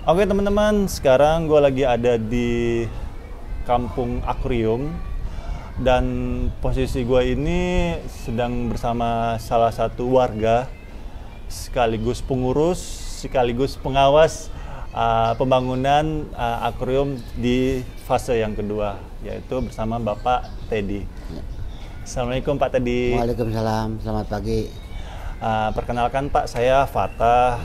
Oke teman-teman, sekarang gue lagi ada di Kampung Akuarium dan posisi gue ini sedang bersama salah satu warga sekaligus pengurus, sekaligus pengawas pembangunan akuarium di fase yang kedua, yaitu bersama Bapak Teddy. Assalamualaikum Pak Teddy. Waalaikumsalam, selamat pagi. Perkenalkan Pak, saya Fatah,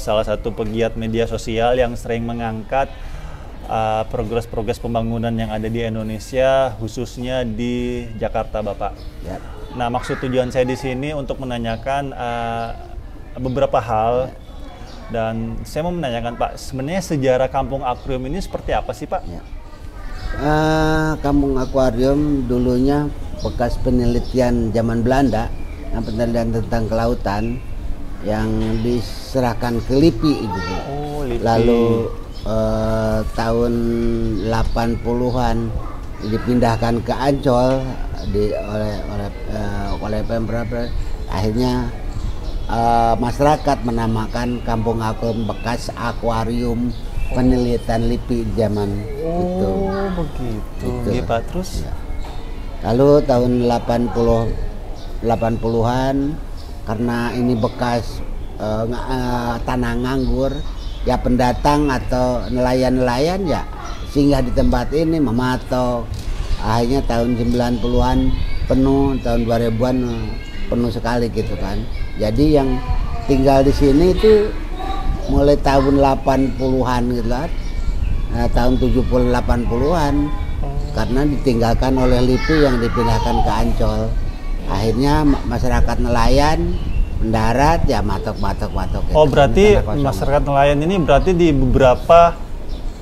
salah satu pegiat media sosial yang sering mengangkat progres-progres pembangunan yang ada di Indonesia, khususnya di Jakarta, Bapak. Ya. Nah, maksud tujuan saya di sini untuk menanyakan beberapa hal, dan saya mau menanyakan Pak, sebenarnya sejarah Kampung Akuarium ini seperti apa sih Pak? Ya. Kampung Akuarium dulunya bekas penelitian zaman Belanda, penelitian tentang kelautan yang diserahkan ke LIPI gitu. Oh, LIPI. Lalu tahun 80-an dipindahkan ke Ancol oleh Pemprov. Akhirnya masyarakat menamakan Kampung Akuarium bekas akuarium penelitian LIPI zaman itu. Oh, begitu. Iya Pak, terus? Ya. Lalu tahun 80-an karena ini bekas tanah nganggur, ya pendatang atau nelayan-nelayan ya singgah di tempat ini mematok. Akhirnya tahun 90-an penuh, tahun 2000-an penuh sekali gitu kan. Jadi yang tinggal di sini itu mulai tahun 80-an gitu kan. Tahun 70-80-an karena ditinggalkan oleh LIPI yang dipindahkan ke Ancol. Akhirnya masyarakat nelayan mendarat ya matok. Oh, berarti masyarakat nelayan ini berarti di beberapa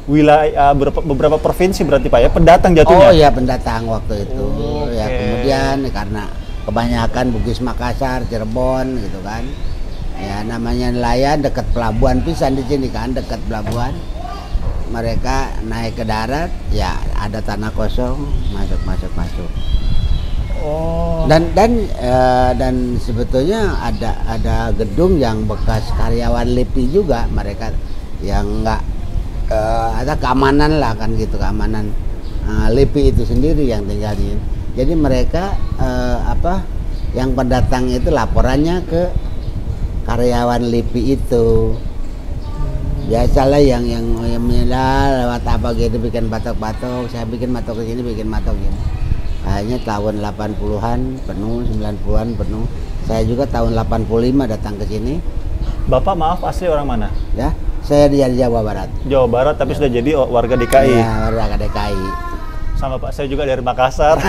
wilayah, beberapa provinsi berarti Pak ya, pendatang jatuhnya? Oh ya, pendatang waktu itu. Okay. Ya kemudian karena kebanyakan Bugis, Makassar, Cirebon gitu kan. Ya namanya nelayan dekat pelabuhan pisan di sini kan, dekat pelabuhan. Mereka naik ke darat, ya ada tanah kosong, masuk. Oh. Dan sebetulnya ada gedung yang bekas karyawan LIPI juga, mereka yang nggak ada keamanan lah kan gitu, keamanan LIPI itu sendiri yang tinggal di. Jadi mereka yang pendatang itu laporannya ke karyawan LIPI itu. Biasalah yang menyelal lewat apa gitu, bikin batok-batok, saya bikin batok ke sini, bikin batok gini. Akhirnya tahun 80-an penuh, 90-an penuh. Saya juga tahun 85 datang ke sini. Bapak maaf, asli orang mana? Ya, saya di Jawa Barat. Jawa Barat, tapi sudah jadi warga DKI. Ya, warga DKI. Sama Pak, saya juga dari Makassar.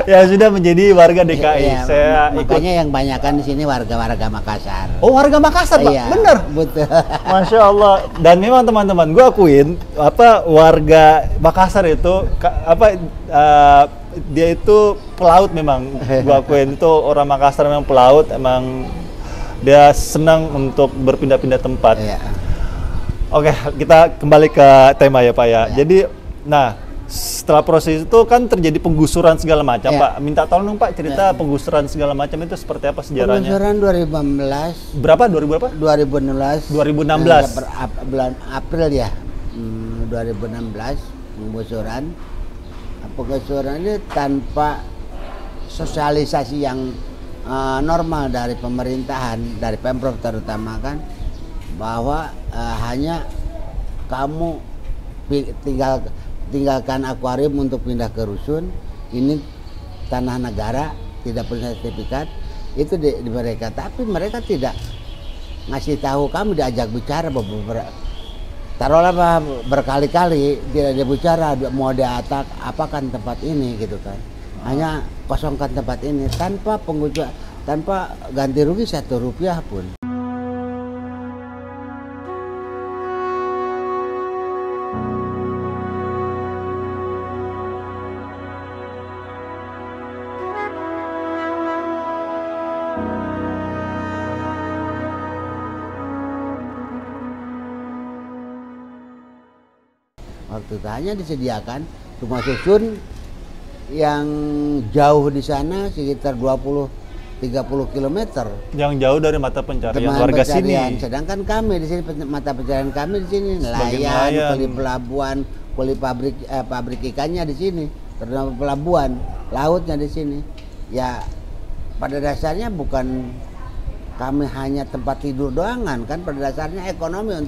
Ya, sudah menjadi warga DKI. Ya, saya makanya yang banyakan di sini warga-warga Makassar. Oh, warga Makassar, Pak? Iya, bener? Betul. Masya Allah. Dan memang teman-teman, gue akuin warga Makassar itu dia itu pelaut memang. Gue akuin itu orang Makassar memang pelaut, emang dia senang untuk berpindah-pindah tempat. Iya. Oke, kita kembali ke tema ya Pak ya. Ya. Jadi, nah setelah proses itu kan terjadi penggusuran segala macam Ya. Pak. Minta tolong dong Pak, cerita Ya. penggusuran segala macam itu seperti apa sejarahnya? Penggusuran 2016. Berapa? 2000 berapa? 2016. 2016. Bulan April ya. 2016 penggusuran. Penggusuran ini tanpa sosialisasi yang normal dari pemerintahan, dari Pemprov terutama kan, bahwa hanya kamu tinggalkan akuarium untuk pindah ke rusun, ini tanah negara, tidak punya sertifikat, itu di mereka. Tapi mereka tidak ngasih tahu kami, diajak bicara taruhlah berkali-kali tidak dibicara, mau apakan tempat ini gitu kan. Hanya kosongkan tempat ini tanpa tanpa ganti rugi Rp1 pun. Waktu itu hanya disediakan rumah susun yang jauh di sana sekitar 20 30 km. Yang jauh dari mata pencarian Teman warga pencarian. sini. Sedangkan kami di sini mata pencarian kami di sini Sebagai nelayan, nelayan. kuli pelabuhan, kuli pabrik ikannya di sini, terutama pelabuhan, lautnya di sini. Ya pada dasarnya bukan kami hanya tempat tidur doangan kan, pada dasarnya ekonomi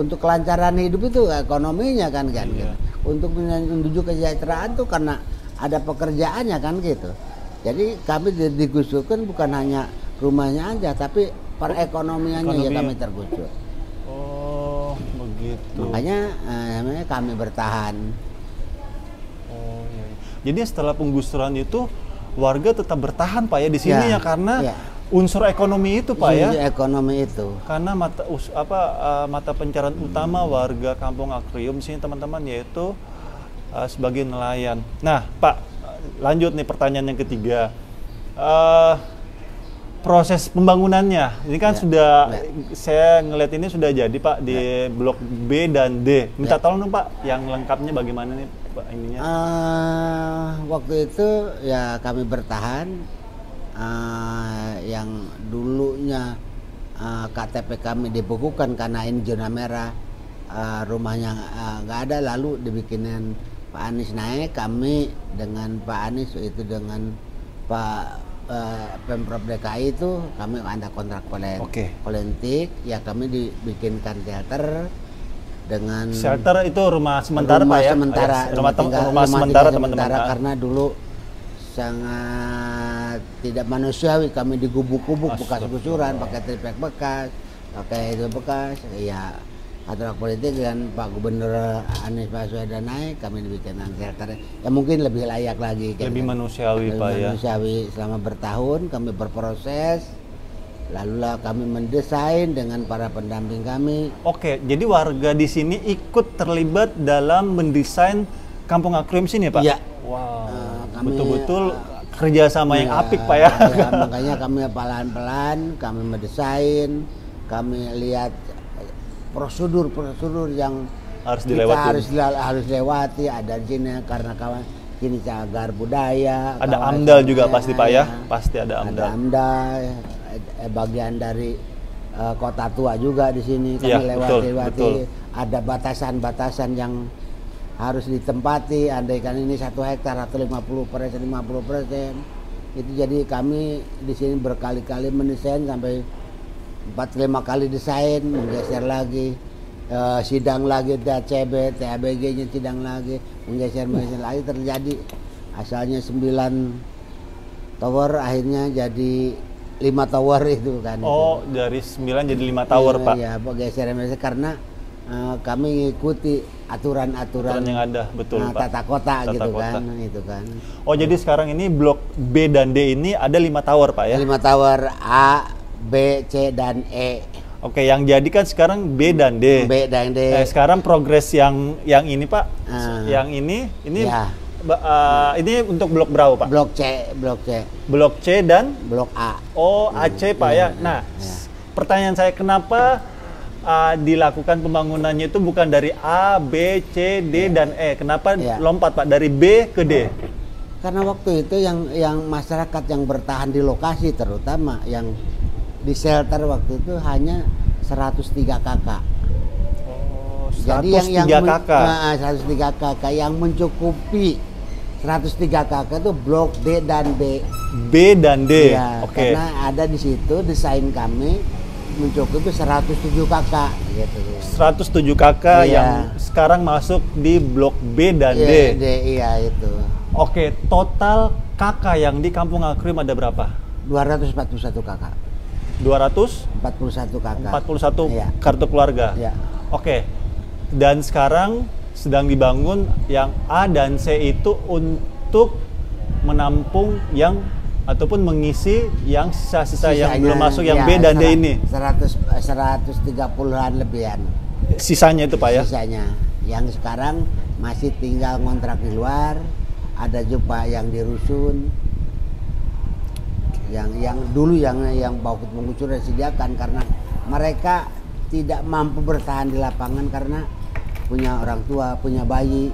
untuk kelancaran hidup itu ekonominya kan Iya. Untuk menuju kesejahteraan tuh karena ada pekerjaannya kan gitu. Jadi kami digusurkan bukan hanya rumahnya aja, tapi perekonomiannya ya Ekonomi. kami tergusur. Oh, begitu. Makanya namanya kami bertahan. Oh, iya. Jadi setelah penggusuran itu warga tetap bertahan Pak ya di sini ya, karena ya. unsur ekonomi itu Pak ya. Ekonomi itu. Karena mata pencarian utama warga Kampung Akrium sini teman-teman yaitu sebagai nelayan. Nah, Pak, lanjut nih pertanyaan yang ketiga. Proses pembangunannya, ini kan sudah saya ngeliat ini sudah jadi Pak di blok B dan D. Minta tolong dong Pak, yang lengkapnya bagaimana nih Pak ininya? Waktu itu ya kami bertahan. Yang dulunya KTP kami dibekukan karena ini zona merah, rumahnya nggak ada, lalu dibikinin Pak Anies naik, kami dengan Pak Anies itu dengan Pak Pemprov DKI itu kami ada kontrak politik, ya kami dibikinkan shelter dengan Shelter itu rumah sementara Pak ya? Rumah sementara teman-teman. Karena dulu sangat tidak manusiawi, kami digubuk-gubuk bekas gusuran, pakai tripek bekas, pakai itu bekas, ya kontrak politik dan Pak Gubernur Anies Baswedan naik, kami dibikin shelter ya mungkin lebih layak lagi, lebih manusiawi Pak ya. Manusiawi. Selama bertahun kami berproses, lalulah kami mendesain dengan para pendamping kami. Oke, jadi warga di sini ikut terlibat dalam mendesain Kampung Akrium sini Pak? Iya. Wow, Kami, betul-betul kerjasama yang apik Pak ya. Makanya kami pelan-pelan kami mendesain, kami lihat prosedur yang Harus kita dilewati. harus lewati. Ada di sini karena kawan sini cagar budaya. Ada kawasan AMDAL juga budaya, pasti Pak ya? Pasti ada AMDAL. Ada AMDAL, bagian dari kota tua juga di sini kami Iya, lewati. betul. Ada batasan-batasan yang harus ditempati, andaikan ini 1 hektar atau 50% itu. Jadi kami di sini berkali-kali mendesain sampai 4-5 kali desain, menggeser lagi, sidang lagi TACB, TABG-nya sidang lagi, menggeser lagi, terjadi asalnya 9 tower akhirnya jadi 5 tower itu kan. Oh, itu. Dari 9 jadi 5 tower Pak? Iya, geser karena kami mengikuti aturan-aturan yang ada, betul Pak. Tata kota gitu kan, itu kan. Oh, jadi sekarang ini blok B dan D ini ada 5 tower Pak ya? 5 tower A, B, C, dan E. Oke, yang jadi kan sekarang B dan D. B dan D. Sekarang progres yang ini Pak, yang ini ya. Ini untuk blok berapa Pak? Blok C. Blok C dan Blok A. Oh, AC Pak ya. Nah, pertanyaan saya kenapa dilakukan pembangunannya itu bukan dari A, B, C, D dan E? Kenapa lompat Pak dari B ke D? Karena waktu itu yang masyarakat yang bertahan di lokasi, terutama yang di shelter waktu itu hanya 103 kakak. Oh, 103 Jadi kakak. 103 kakak yang mencukupi 103 kakak itu blok D dan B. B dan D. Ya, Oke. karena ada di situ desain kami mencukupi 107 kakak gitu. 107 kakak yang sekarang masuk di blok B dan D. Iya itu. Oke, total kakak yang di Kampung Akrium ada berapa? 241 kakak. 241 kakak. 41 iya. Kartu keluarga. Iya. Oke. Dan sekarang sedang dibangun yang A dan C itu untuk menampung yang ataupun mengisi yang sisa-sisa yang belum masuk yang B dan D ini. 130-an lebihan. Sisanya itu Pak ya? Sisanya. Yang sekarang masih tinggal ngontrak di luar, ada juga yang di rusun. Yang dulu yang baukit mengucur disediakan karena mereka tidak mampu bertahan di lapangan karena punya orang tua, punya bayi.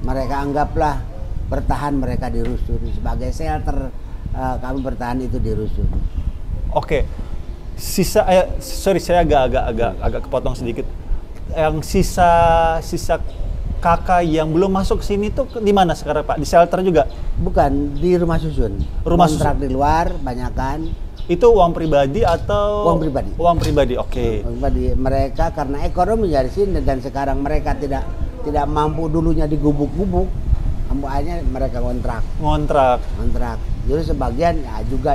Mereka anggaplah bertahan mereka di rusun sebagai shelter kami bertahan itu di rusun. Oke. Sisa sorry saya agak kepotong sedikit. Yang sisa kakak yang belum masuk ke sini tuh di mana sekarang Pak? Di shelter juga? Bukan, di rumah susun. Rumah kontrak susun di luar banyakan. Itu uang pribadi atau? Uang pribadi. Uang pribadi, oke. Uang pribadi mereka karena ekonomi dari sini dan sekarang mereka tidak mampu, dulunya digubuk-gubuk. Akhirnya mereka ngontrak. Jadi sebagian ya juga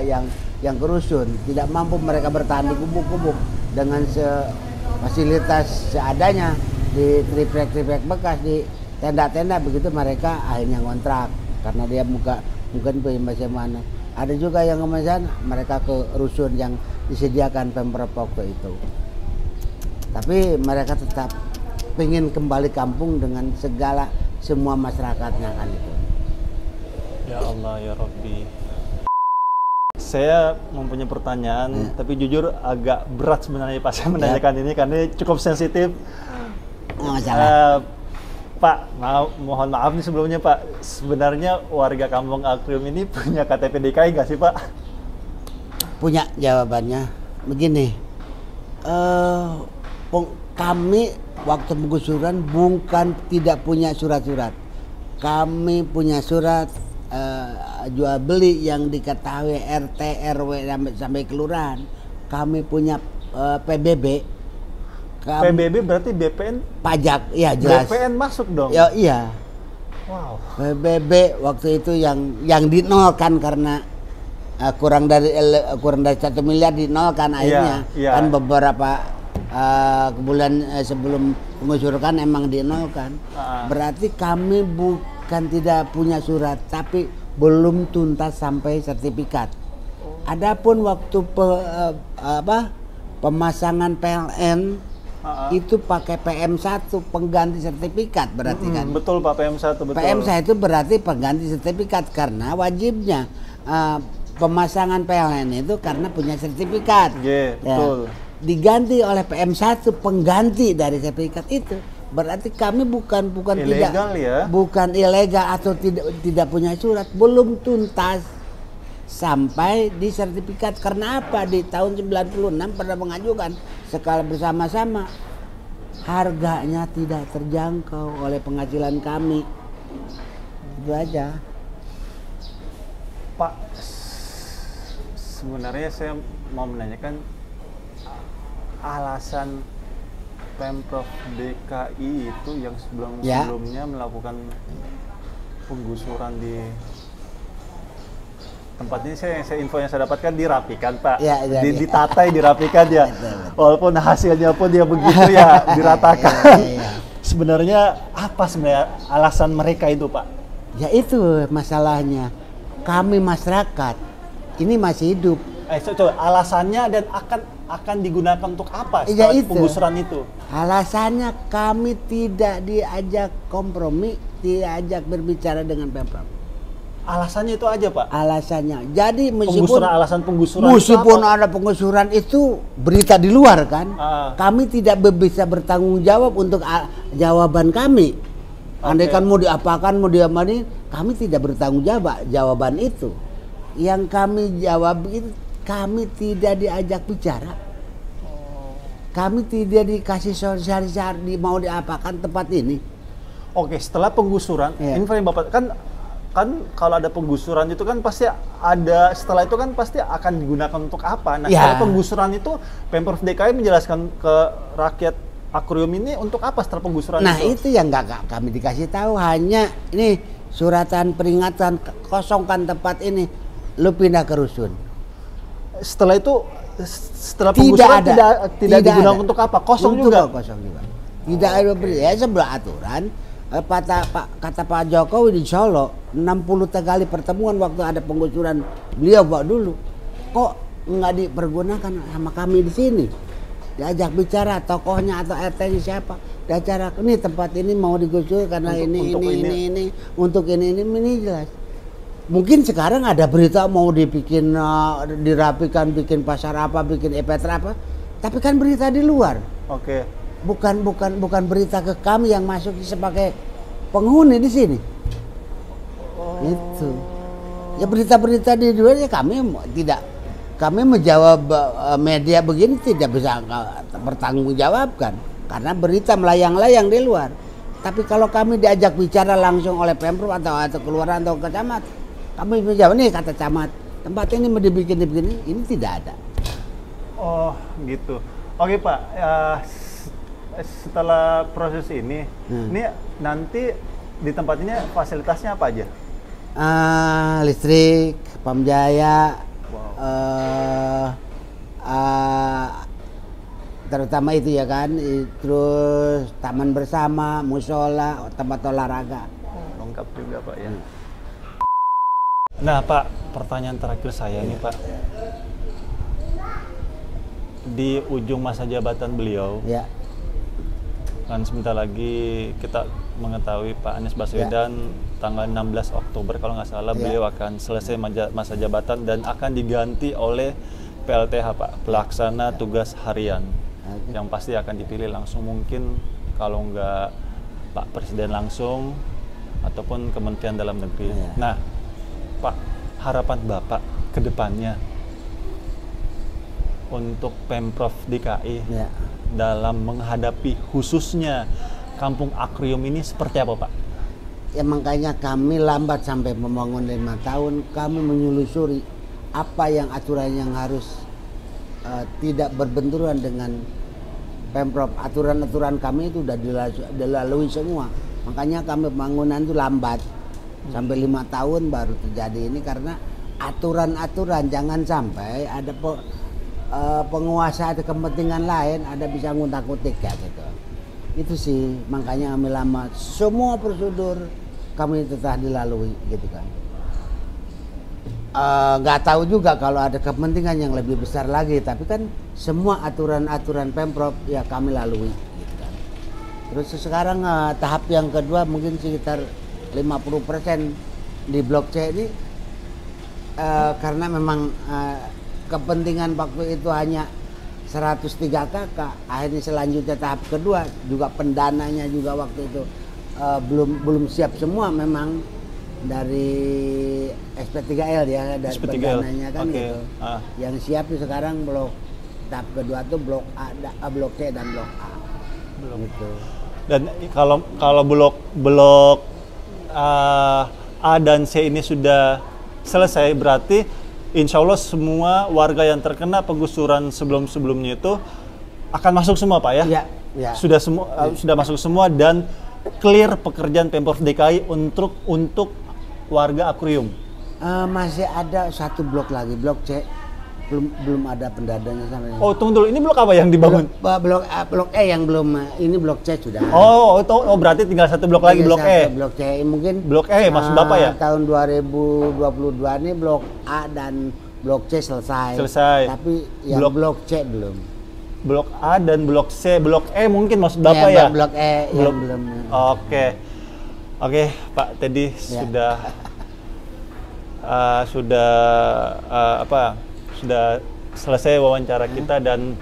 yang kerusun tidak mampu, mereka bertahan di gubuk-gubuk dengan fasilitas seadanya di triplek bekas, di tenda-tenda, begitu mereka akhirnya ngontrak karena dia bukan mana. Ada juga yang kemudian mereka ke rusun yang disediakan Pemprov waktu itu. Tapi mereka tetap ingin kembali kampung dengan semua masyarakatnya kan itu. Ya Allah ya Rabbi. Saya mempunyai pertanyaan, tapi jujur agak berat sebenarnya Pak saya menanyakan ini karena cukup sensitif. Pak, mohon maaf nih sebelumnya Pak. Sebenarnya warga Kampung Akrium ini punya KTP DKI nggak sih Pak? Punya, jawabannya begini. Kami waktu penggusuran bukan tidak punya surat-surat. Kami punya surat jual beli yang diketahui RT, RW sampai kelurahan. Kami punya PBB. PBB berarti BPN? Pajak, iya jelas. BPN masuk dong? Ya, iya. Wow. PBB waktu itu yang dinolkan karena kurang dari 1 miliar dinolkan akhirnya. Kan beberapa bulan sebelum pengusuran emang dinolkan. Berarti kami bukan tidak punya surat, tapi belum tuntas sampai sertifikat. Adapun waktu pemasangan PLN itu pakai PM1 pengganti sertifikat berarti kan? Betul Pak, PM1 betul. PM1 itu berarti pengganti sertifikat karena wajibnya pemasangan PLN itu karena punya sertifikat. Betul. Diganti oleh PM1 pengganti dari sertifikat itu. Berarti kami bukan ilegal, bukan ilegal atau tidak punya surat, belum tuntas sampai di sertifikat. Karena apa? Di tahun 96 pernah mengajukan skala bersama-sama, harganya tidak terjangkau oleh penghasilan kami. Itu aja Pak. Sebenarnya saya mau menanyakan alasan Pemprov DKI itu yang sebelumnya melakukan penggusuran di tempat ini. Info yang saya dapatkan dirapikan Pak, ditatai dirapikan ya. Walaupun hasilnya pun dia begitu ya diratakan. Sebenarnya apa sebenarnya alasan mereka itu Pak? Ya itu masalahnya, kami masyarakat ini masih hidup. Coba alasannya dan akan digunakan untuk apa setelah penggusuran itu? Alasannya kami tidak diajak kompromi, diajak berbicara dengan Pemprov. Alasannya itu aja Pak? Alasannya. Jadi alasan penggusuran meskipun ada penggusuran itu berita di luar kan, kami tidak bisa bertanggung jawab untuk jawaban kami. Andaikan mau diapakan, mau diapain, kami tidak bertanggung jawab jawaban itu. Yang kami jawab itu, kami tidak diajak bicara. Kami tidak dikasih sosialisasi mau diapakan tempat ini. Oke, setelah penggusuran, info yang Bapak kan kalau ada penggusuran itu kan pasti ada, setelah itu kan pasti akan digunakan untuk apa. Nah, setelah penggusuran itu Pemprov DKI menjelaskan ke rakyat Akrium ini untuk apa setelah penggusuran itu? Nah, itu yang nggak kami dikasih tahu, hanya ini suratan peringatan, kosongkan tempat ini, lu pindah ke rusun. Setelah itu, setelah penggusuran tidak digunakan untuk apa? Kosong juga. Tidak ada ya sebelah aturan. Kata Pak Jokowi di Solo 60 kali pertemuan waktu ada penggusuran, beliau bawa dulu. Kok nggak dipergunakan sama kami di sini? Diajak bicara tokohnya atau RT-nya siapa? Diacara ini tempat ini mau digusur karena ini untuk ini jelas. Mungkin sekarang ada berita mau dibikin dirapikan, bikin pasar apa, bikin epetra apa, tapi kan berita di luar. Oke. Bukan berita ke kami yang masuk sebagai penghuni di sini. Ya berita-berita di luar ya kami menjawab media begini tidak bisa bertanggungjawabkan karena berita melayang-layang di luar. Tapi kalau kami diajak bicara langsung oleh Pemprov atau kelurahan atau camat, kami menjawab nih kata camat, tempat ini mau dibikin ini tidak ada. Oh gitu. Oke Pak, setelah proses ini nanti di tempat ini fasilitasnya apa aja? Listrik, Pamjaya, terutama itu ya kan, terus taman bersama, musola, tempat olahraga. Lengkap juga Pak ya. Nah Pak, pertanyaan terakhir saya nih Pak. Di ujung masa jabatan beliau, ya. Kan sebentar lagi kita mengetahui Pak Anies Baswedan tanggal 16 Oktober kalau nggak salah beliau akan selesai masa jabatan dan akan diganti oleh PLTH Pak, pelaksana tugas harian, yang pasti akan dipilih langsung, mungkin kalau nggak Pak Presiden langsung ataupun Kementerian Dalam Negeri. Nah Pak, harapan Bapak ke depannya untuk Pemprov DKI dalam menghadapi khususnya Kampung Akrium ini seperti apa Pak? Ya makanya kami lambat sampai membangun 5 tahun, kami menyulusuri apa yang aturan yang harus tidak berbenturan dengan Pemprov. Aturan-aturan kami itu sudah dilalui semua. Makanya kami pembangunan itu lambat. Sampai 5 tahun baru terjadi ini karena aturan-aturan, jangan sampai ada penguasa atau kepentingan lain ada bisa ngutak-ngutik ya gitu. Itu sih makanya kami lama, semua prosedur kami telah dilalui gitu kan. Nggak tahu juga kalau ada kepentingan yang lebih besar lagi, tapi kan semua aturan-aturan Pemprov ya kami lalui gitu kan. Terus sekarang tahap yang kedua mungkin sekitar 50% di Blok C ini karena memang kepentingan waktu itu hanya 103 kakak, akhirnya selanjutnya tahap kedua juga pendananya juga waktu itu belum siap semua memang dari SP3L ya, dari pendananya kan gitu. Yang siap itu sekarang tahap kedua tuh Blok A, Blok C dan Blok A. Gitu. Dan kalau blok A dan C ini sudah selesai, berarti insya Allah semua warga yang terkena penggusuran sebelumnya itu akan masuk semua Pak ya? Iya. Ya. Sudah masuk semua dan clear pekerjaan Pemprov DKI untuk warga Akrium. Masih ada satu blok lagi, Blok C belum ada pendananya sampai. Oh tunggu dulu, ini blok apa yang dibangun? Blok E yang belum, ini Blok C sudah. Oh berarti tinggal satu blok lagi, Blok E. Blok C mungkin. Blok E maksud Bapak ya? Tahun 2022 ini Blok A dan Blok C selesai. Tapi yang Blok C belum. Blok A dan Blok C, Blok E mungkin maksud Bapak ya? Blok E yang belum. Oke, Pak Teddy sudah selesai wawancara kita dan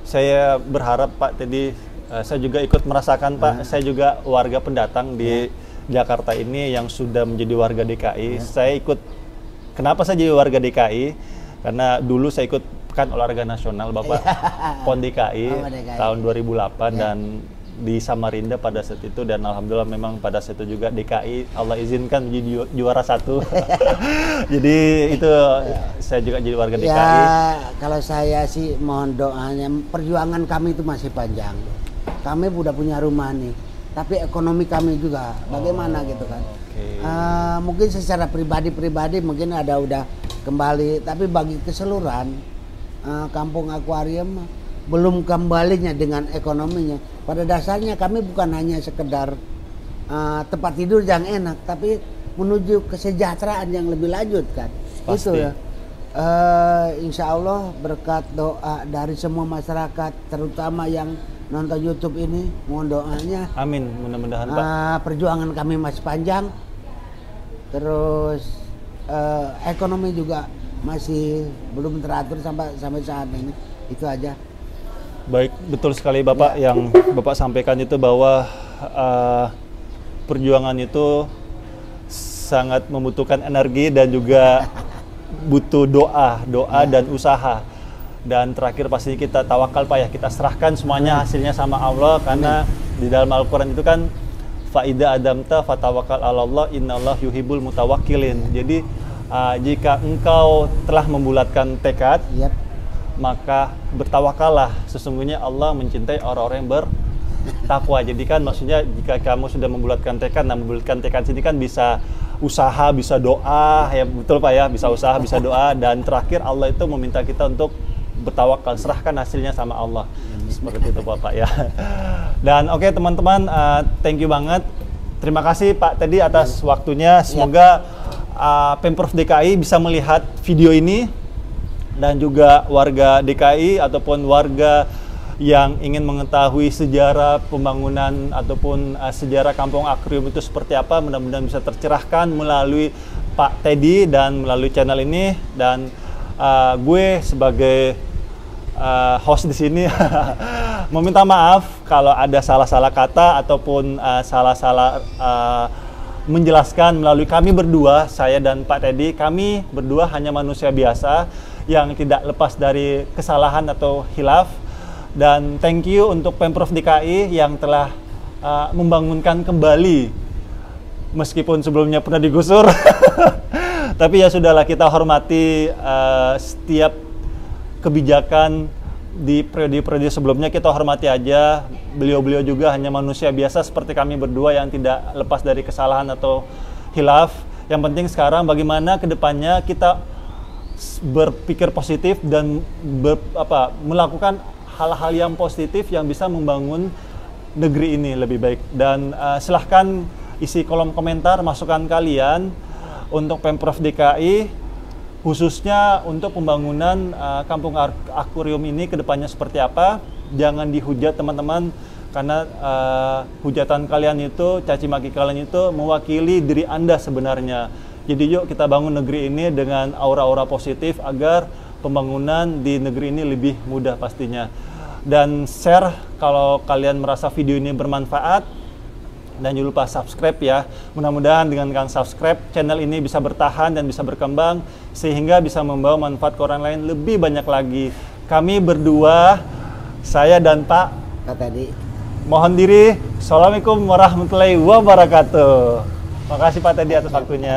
saya berharap Pak Teddy, saya juga ikut merasakan Pak, saya juga warga pendatang di Jakarta ini yang sudah menjadi warga DKI. Saya ikut, kenapa saya jadi warga DKI? Karena dulu saya ikut Pekan Olahraga Nasional Bapak PON DKI tahun 2008 dan di Samarinda pada saat itu, dan alhamdulillah memang pada saat itu juga DKI Allah izinkan menjadi juara 1. Jadi itu saya juga jadi warga DKI. Ya kalau saya sih mohon doanya, perjuangan kami itu masih panjang. Kami udah punya rumah nih, tapi ekonomi kami juga bagaimana gitu kan. Mungkin secara pribadi mungkin udah kembali, tapi bagi keseluruhan Kampung Akuarium belum kembalinya dengan ekonominya. Pada dasarnya kami bukan hanya sekedar tempat tidur yang enak, tapi menuju kesejahteraan yang lebih lanjut kan. Pasti. Itu ya. Insya Allah berkat doa dari semua masyarakat, terutama yang nonton YouTube ini, mohon doanya. Amin, mudah-mudahan Pak. Perjuangan kami masih panjang. Terus ekonomi juga masih belum teratur sampai saat ini. Itu aja. Baik, betul sekali Bapak yang Bapak sampaikan itu bahwa perjuangan itu sangat membutuhkan energi dan juga butuh doa dan usaha. Dan terakhir pastinya kita tawakal Pak ya, kita serahkan semuanya hasilnya sama Allah, karena di dalam Al-Quran itu kan faida adamta fatawakal Allah innallah yuhibbul mutawakkilin. Jadi jika engkau telah membulatkan tekad, maka bertawakallah, sesungguhnya Allah mencintai orang-orang yang bertakwa. Jadi kan maksudnya jika kamu sudah membulatkan tekad, nah membulatkan tekad sini kan bisa usaha, bisa doa, ya betul Pak ya, bisa usaha, bisa doa, dan terakhir Allah itu meminta kita untuk bertawakal, serahkan hasilnya sama Allah. Seperti itu Pak ya. Dan oke teman-teman, thank you banget. Terima kasih Pak Teddy atas waktunya. Semoga Pemprov DKI bisa melihat video ini, dan juga warga DKI ataupun warga yang ingin mengetahui sejarah pembangunan ataupun sejarah Kampung Akrium itu seperti apa, mudah-mudahan bisa tercerahkan melalui Pak Teddy dan melalui channel ini. Dan gue sebagai host di sini meminta maaf kalau ada salah-salah kata ataupun salah-salah menjelaskan melalui kami berdua, saya dan Pak Teddy. Kami berdua hanya manusia biasa yang tidak lepas dari kesalahan atau khilaf. Dan thank you untuk Pemprov DKI yang telah membangunkan kembali, meskipun sebelumnya pernah digusur. Tapi ya sudahlah, kita hormati setiap kebijakan di periode-periode sebelumnya, kita hormati aja. Beliau-beliau juga hanya manusia biasa seperti kami berdua yang tidak lepas dari kesalahan atau khilaf. Yang penting sekarang bagaimana kedepannya kita berpikir positif dan melakukan hal-hal yang positif yang bisa membangun negeri ini lebih baik. Dan silahkan isi kolom komentar masukan kalian untuk Pemprov DKI, khususnya untuk pembangunan Kampung Akurium ini kedepannya seperti apa. Jangan dihujat teman-teman, karena hujatan kalian itu, caci maki kalian itu mewakili diri Anda sebenarnya. Jadi yuk kita bangun negeri ini dengan aura-aura positif agar pembangunan di negeri ini lebih mudah pastinya. Dan share kalau kalian merasa video ini bermanfaat. Dan jangan lupa subscribe ya. Mudah-mudahan dengan kalian subscribe, channel ini bisa bertahan dan bisa berkembang, sehingga bisa membawa manfaat ke orang lain lebih banyak lagi. Kami berdua, saya dan Pak Teddy, mohon diri. Assalamualaikum warahmatullahi wabarakatuh. Makasih Pak Teddy atas waktunya.